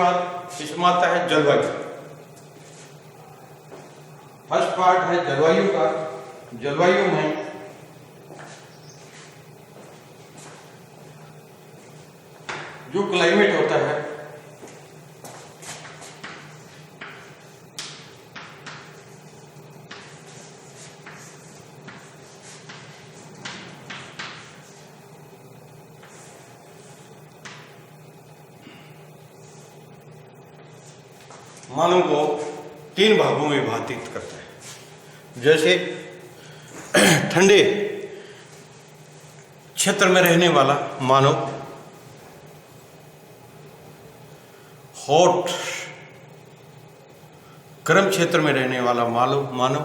बाद इसमें आता है जलवायु। फर्स्ट पार्ट है जलवायु का। जलवायु में जो क्लाइमेट होता है मानव को 3 भागों में विभाजित करता है। जैसे ठंडे क्षेत्र में रहने वाला मानव, हॉट गर्म क्षेत्र में रहने वाला मानव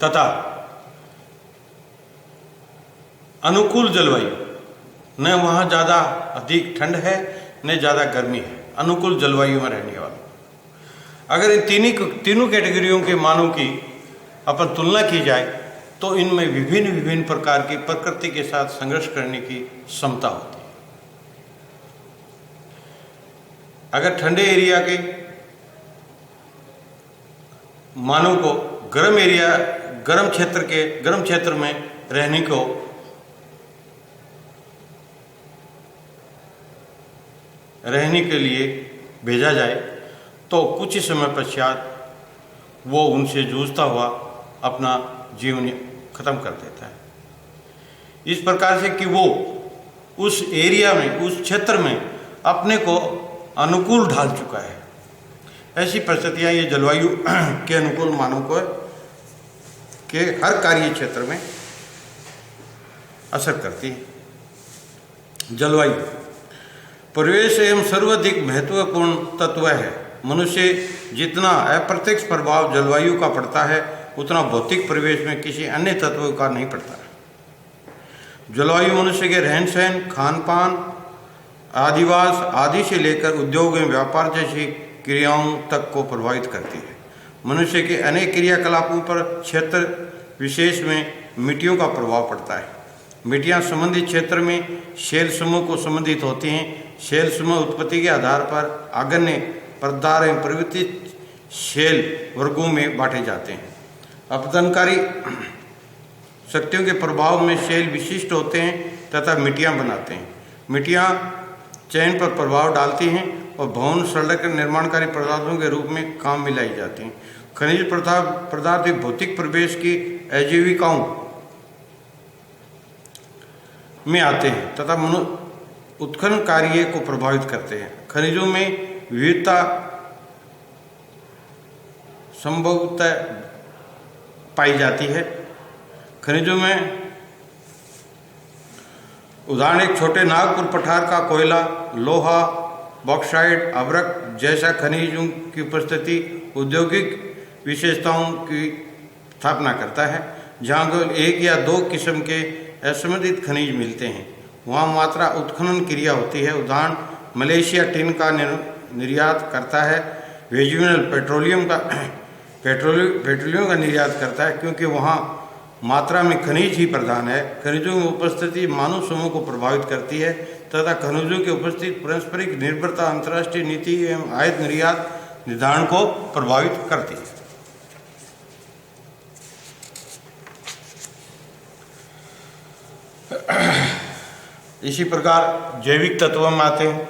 तथा अनुकूल जलवायु, न वहाँ ज़्यादा अधिक ठंड है न ज़्यादा गर्मी है, अनुकूल जलवायु में रहने वाला। अगर इन तीनों कैटेगरियों के मानव की अपन तुलना की जाए तो इनमें विभिन्न प्रकार की प्रकृति के साथ संघर्ष करने की क्षमता होती है। अगर ठंडे एरिया के मानव को गर्म क्षेत्र में रहने के लिए भेजा जाए तो कुछ ही समय पश्चात वो उनसे जूझता हुआ अपना जीवन खत्म कर देता है। इस प्रकार से कि वो उस एरिया में, उस क्षेत्र में अपने को अनुकूल ढाल चुका है। ऐसी परिस्थितियां ये जलवायु के अनुकूल मानव को के हर कार्य क्षेत्र में असर करती है। जलवायु परिवेश एवं सर्वाधिक महत्वपूर्ण तत्व है। मनुष्य जितना अप्रत्यक्ष प्रभाव जलवायु का पड़ता है उतना भौतिक परिवेश में किसी अन्य तत्व का नहीं पड़ता। जलवायु मनुष्य के रहन सहन, खान पान, आदिवास आदि से लेकर उद्योग एवं व्यापार जैसी क्रियाओं तक को प्रभावित करती है। मनुष्य के अनेक क्रियाकलापों पर क्षेत्र विशेष में मिट्टियों का प्रभाव पड़ता है। मिट्टियाँ संबंधित क्षेत्र में शैल समूह को संबंधित होती हैं। शैल समूह उत्पत्ति के आधार पर आग्नेय, पर्वतार एवं पर्वतीय शैल वर्गों में बांटे जाते हैं। अपतनकारी शक्तियों के प्रभाव में शैल विशिष्ट होते हैं तथा मिट्टियाँ बनाते हैं। मिट्टियाँ चयन पर प्रभाव डालती हैं और भवन सड़क निर्माणकारी पदार्थों के रूप में काम में लाई जाती हैं। खनिज पदार्थ भौतिक परिवेश की आजीविकाओं में आते हैं तथा उत्खनन कार्य को प्रभावित करते हैं। खनिजों में विविधता संभवतः पाई जाती है। खनिजों में उदाहरण एक छोटे नागपुर पठार का कोयला, लोहा, बॉक्साइट, अभ्रक जैसा खनिजों की उपस्थिति औद्योगिक विशेषताओं की स्थापना करता है। जहाँ केवल 1 या 2 किस्म के असंबंधित खनिज मिलते हैं वहाँ मात्रा उत्खनन क्रिया होती है। उदाहरण मलेशिया टिन का निर्यात करता है। वेनेजुएला पेट्रोलियम का निर्यात करता है क्योंकि वहाँ मात्रा में खनिज ही प्रधान है। खनिजों में उपस्थिति मानव समूह को प्रभावित करती है तथा खनिजों की उपस्थिति पारस्परिक निर्भरता अंतर्राष्ट्रीय नीति एवं आयात निर्यात निर्धारण को प्रभावित करती है। इसी प्रकार जैविक तत्व में आते हैं।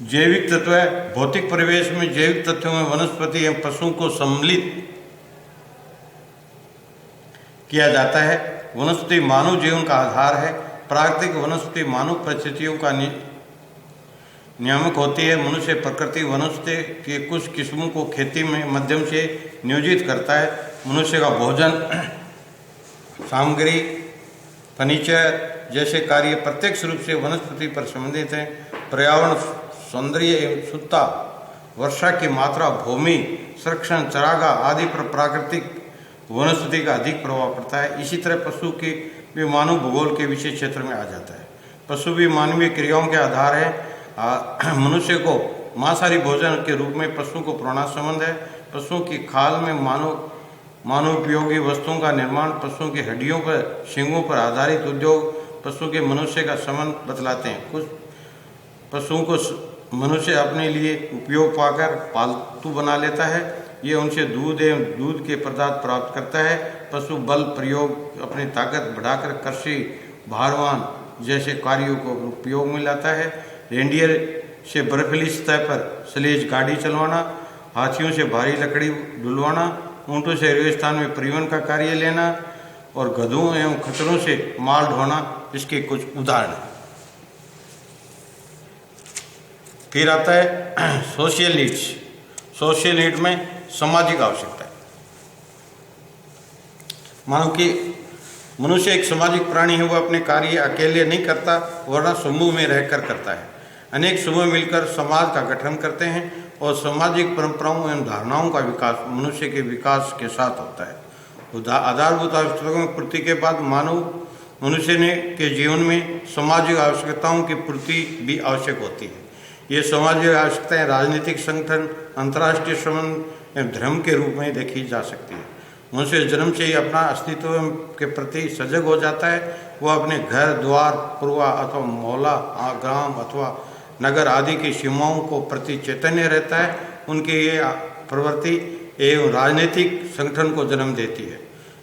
जैविक तत्व भौतिक परिवेश में जैविक तत्वों में वनस्पति एवं पशुओं को सम्मिलित किया जाता है। वनस्पति मानव जीवन का आधार है। प्राकृतिक वनस्पति मानव परिस्थितियों का नियामक होती है। मनुष्य प्रकृति वनस्पति के कुछ किस्मों को खेती में माध्यम से नियोजित करता है। मनुष्य का भोजन, सामग्री, फर्नीचर जैसे कार्य प्रत्यक्ष रूप से वनस्पति पर संबंधित हैं। पर्यावरण, सौंदर्य एवं शुद्धता, वर्षा की मात्रा, भूमि संरक्षण, चारागाह आदि पर प्राकृतिक वनस्पति का अधिक प्रभाव पड़ता है। इसी तरह पशु के भी मानव भूगोल के विशेष क्षेत्र में आ जाता है। पशु भी मानवीय क्रियाओं के आधार है। मनुष्य को मांसाहारी भोजन के रूप में पशुओं को पुराना संबंध है। पशुओं की खाल में मानव उपयोगी वस्तुओं का निर्माण, पशुओं की हड्डियों पर, सींगों पर आधारित उद्योग पशु के मनुष्य का संबंध बतलाते हैं। कुछ पशुओं को मनुष्य अपने लिए उपयोग पाकर पालतू बना लेता है। ये उनसे दूध एवं दूध के पदार्थ प्राप्त करता है। पशु बल प्रयोग अपनी ताकत बढ़ाकर कृषि भारवाहन जैसे कार्यों को उपयोग में लाता है। रेंडियर से बर्फीली सतह पर स्लेज गाड़ी चलवाना, हाथियों से भारी लकड़ी ढुलवाना, ऊँटों से रेलवे स्थान में परिवहन का कार्य लेना और गधों एवं खच्चरों से माल ढोना इसके कुछ उदाहरण हैं। फिर आता है सोशल नीड्स। सोशल नीड में सामाजिक आवश्यकता है। मानो कि मनुष्य एक सामाजिक प्राणी है, वो अपने कार्य अकेले नहीं करता वरना समूह में रहकर करता है। अनेक समूह मिलकर समाज का गठन करते हैं और सामाजिक परंपराओं एवं धारणाओं का विकास मनुष्य के विकास के साथ होता है। आधारभूत आवश्यकताओं की पूर्ति के बाद मनुष्य के जीवन में सामाजिक आवश्यकताओं की पूर्ति भी आवश्यक होती है। ये सामाजिक आवश्यकताएं राजनीतिक संगठन, अंतर्राष्ट्रीय संबंध एवं धर्म के रूप में देखी जा सकती है। मनुष्य जन्म से ही अपना अस्तित्व के प्रति सजग हो जाता है। वह अपने घर द्वार, पूर्वा अथवा मोहल्ला, ग्राम अथवा नगर आदि की सीमाओं को प्रति चैतन्य रहता है। उनकी ये प्रवृत्ति एवं राजनीतिक संगठन को जन्म देती है।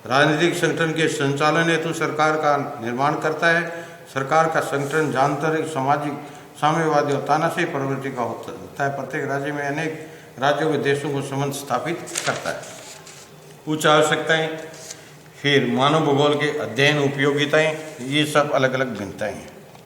राजनीतिक संगठन के संचालन हेतु सरकार का निर्माण करता है। सरकार का संगठन जानतर सामाजिक, साम्यवादी और तानाशाही प्रवृत्ति का होता है। प्रत्येक राज्य में अनेक राज्यों के देशों को संबंध स्थापित करता है। उच्च आवश्यकताएं, फिर मानव भूगोल के अध्ययन उपयोगिताएं, ये सब अलग अलग भिन्नताएं हैं।